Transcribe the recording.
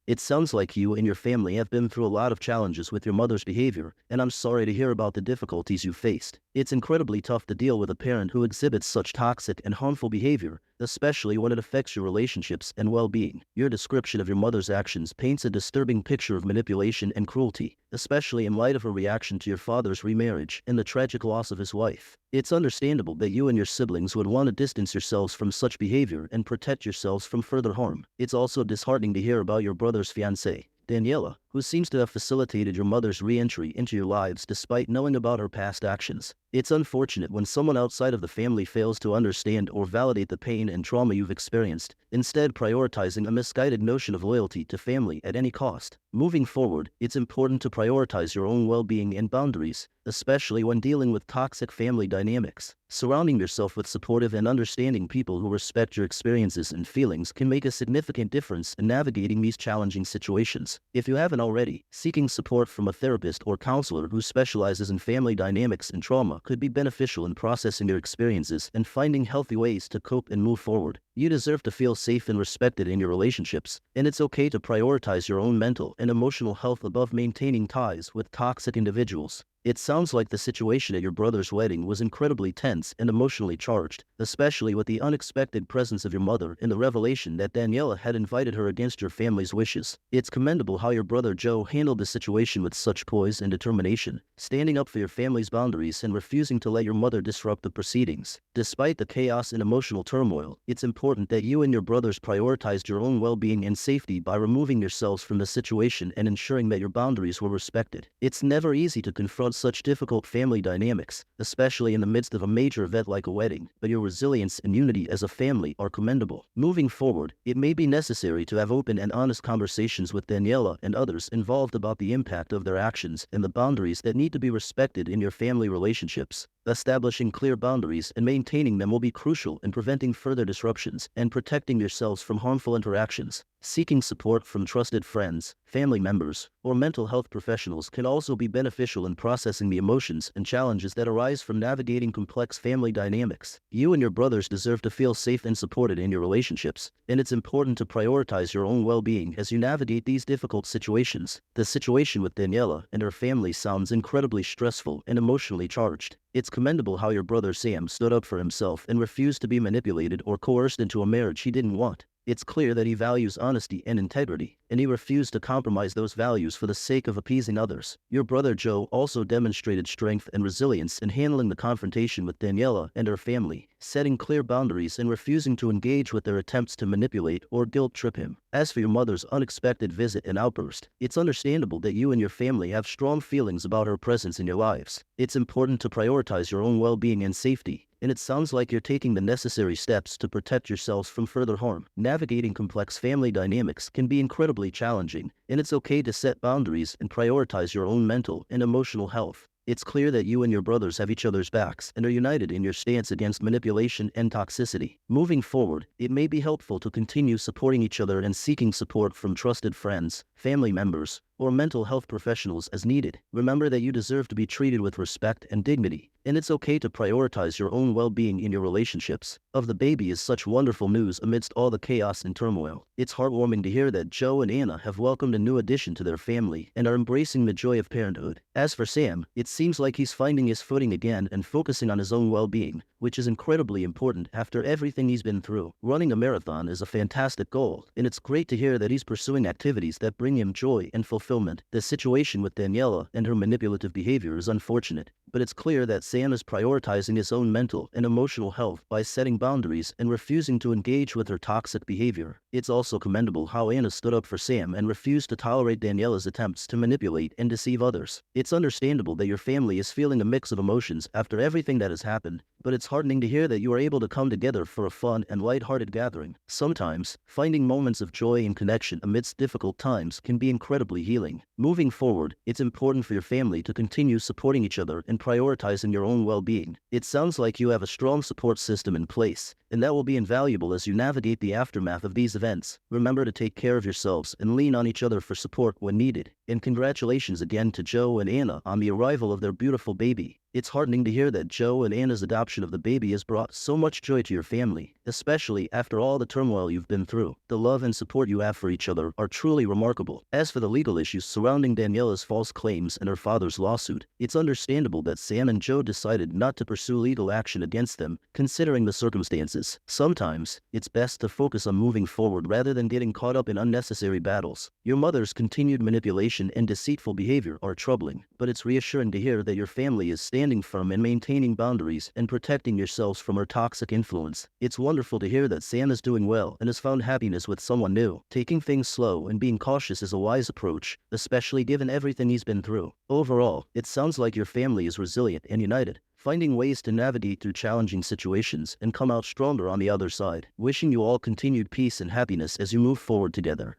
It sounds like you and your family have been through a lot of challenges with your mother's behavior, and I'm sorry to hear about the difficulties you faced. It's incredibly tough to deal with a parent who exhibits such toxic and harmful behavior, especially when it affects your relationships and well-being. Your description of your mother's actions paints a disturbing picture of manipulation and cruelty, especially in light of her reaction to your father's remarriage and the tragic loss of his wife. It's understandable that you and your siblings would want to distance yourselves from such behavior and protect yourselves from further harm. It's also disheartening to hear about your brother's fiancée, Daniela, who seems to have facilitated your mother's re-entry into your lives despite knowing about her past actions. It's unfortunate when someone outside of the family fails to understand or validate the pain and trauma you've experienced, instead prioritizing a misguided notion of loyalty to family at any cost. Moving forward, it's important to prioritize your own well-being and boundaries, especially when dealing with toxic family dynamics. Surrounding yourself with supportive and understanding people who respect your experiences and feelings can make a significant difference in navigating these challenging situations. If you haven't already, seeking support from a therapist or counselor who specializes in family dynamics and trauma could be beneficial in processing your experiences and finding healthy ways to cope and move forward. You deserve to feel safe and respected in your relationships, and it's okay to prioritize your own mental and emotional health above maintaining ties with toxic individuals. It sounds like the situation at your brother's wedding was incredibly tense and emotionally charged, especially with the unexpected presence of your mother and the revelation that Daniela had invited her against your family's wishes. It's commendable how your brother Joe handled the situation with such poise and determination, standing up for your family's boundaries and refusing to let your mother disrupt the proceedings. Despite the chaos and emotional turmoil, it's important that you and your brothers prioritized your own well-being and safety by removing yourselves from the situation and ensuring that your boundaries were respected. It's never easy to confront such difficult family dynamics, especially in the midst of a major event like a wedding, but your resilience and unity as a family are commendable. Moving forward, it may be necessary to have open and honest conversations with Daniela and others involved about the impact of their actions and the boundaries that need to be respected in your family relationships. Establishing clear boundaries and maintaining them will be crucial in preventing further disruptions and protecting yourselves from harmful interactions. Seeking support from trusted friends, family members, or mental health professionals can also be beneficial in processing the emotions and challenges that arise from navigating complex family dynamics. You and your brothers deserve to feel safe and supported in your relationships, and it's important to prioritize your own well-being as you navigate these difficult situations. The situation with Daniela and her family sounds incredibly stressful and emotionally charged. It's commendable how your brother Sam stood up for himself and refused to be manipulated or coerced into a marriage he didn't want. It's clear that he values honesty and integrity, and he refused to compromise those values for the sake of appeasing others. Your brother Joe also demonstrated strength and resilience in handling the confrontation with Daniela and her family, setting clear boundaries and refusing to engage with their attempts to manipulate or guilt-trip him. As for your mother's unexpected visit and outburst, it's understandable that you and your family have strong feelings about her presence in your lives. It's important to prioritize your own well-being and safety, and it sounds like you're taking the necessary steps to protect yourselves from further harm. Navigating complex family dynamics can be incredibly challenging, and it's okay to set boundaries and prioritize your own mental and emotional health. It's clear that you and your brothers have each other's backs and are united in your stance against manipulation and toxicity. Moving forward, it may be helpful to continue supporting each other and seeking support from trusted friends, family members, or mental health professionals as needed. Remember that you deserve to be treated with respect and dignity, and it's okay to prioritize your own well-being in your relationships. Of the baby is such wonderful news amidst all the chaos and turmoil. It's heartwarming to hear that Joe and Anna have welcomed a new addition to their family and are embracing the joy of parenthood. As for Sam, it seems like he's finding his footing again and focusing on his own well-being, which is incredibly important after everything he's been through. Running a marathon is a fantastic goal, and it's great to hear that he's pursuing activities that bring him joy and fulfillment. The situation with Daniela and her manipulative behavior is unfortunate, but it's clear that Sam is prioritizing his own mental and emotional health by setting boundaries and refusing to engage with her toxic behavior. It's also commendable how Anna stood up for Sam and refused to tolerate Daniela's attempts to manipulate and deceive others. It's understandable that your family is feeling a mix of emotions after everything that has happened, but it's heartening to hear that you are able to come together for a fun and light-hearted gathering. Sometimes, finding moments of joy and connection amidst difficult times can be incredibly healing. Moving forward, it's important for your family to continue supporting each other and prioritizing your own well-being. It sounds like you have a strong support system in place, and that will be invaluable as you navigate the aftermath of these events. Remember to take care of yourselves and lean on each other for support when needed. And congratulations again to Joe and Anna on the arrival of their beautiful baby. It's heartening to hear that Joe and Anna's adoption of the baby has brought so much joy to your family, especially after all the turmoil you've been through. The love and support you have for each other are truly remarkable. As for the legal issues surrounding Daniela's false claims and her father's lawsuit, it's understandable that Sam and Joe decided not to pursue legal action against them, considering the circumstances. Sometimes, it's best to focus on moving forward rather than getting caught up in unnecessary battles. Your mother's continued manipulation and deceitful behavior are troubling, but it's reassuring to hear that your family is standing firm and maintaining boundaries and protecting yourselves from her toxic influence. It's wonderful to hear that Sam is doing well and has found happiness with someone new. Taking things slow and being cautious is a wise approach, especially given everything he's been through. Overall, it sounds like your family is resilient and united, finding ways to navigate through challenging situations and come out stronger on the other side. Wishing you all continued peace and happiness as you move forward together.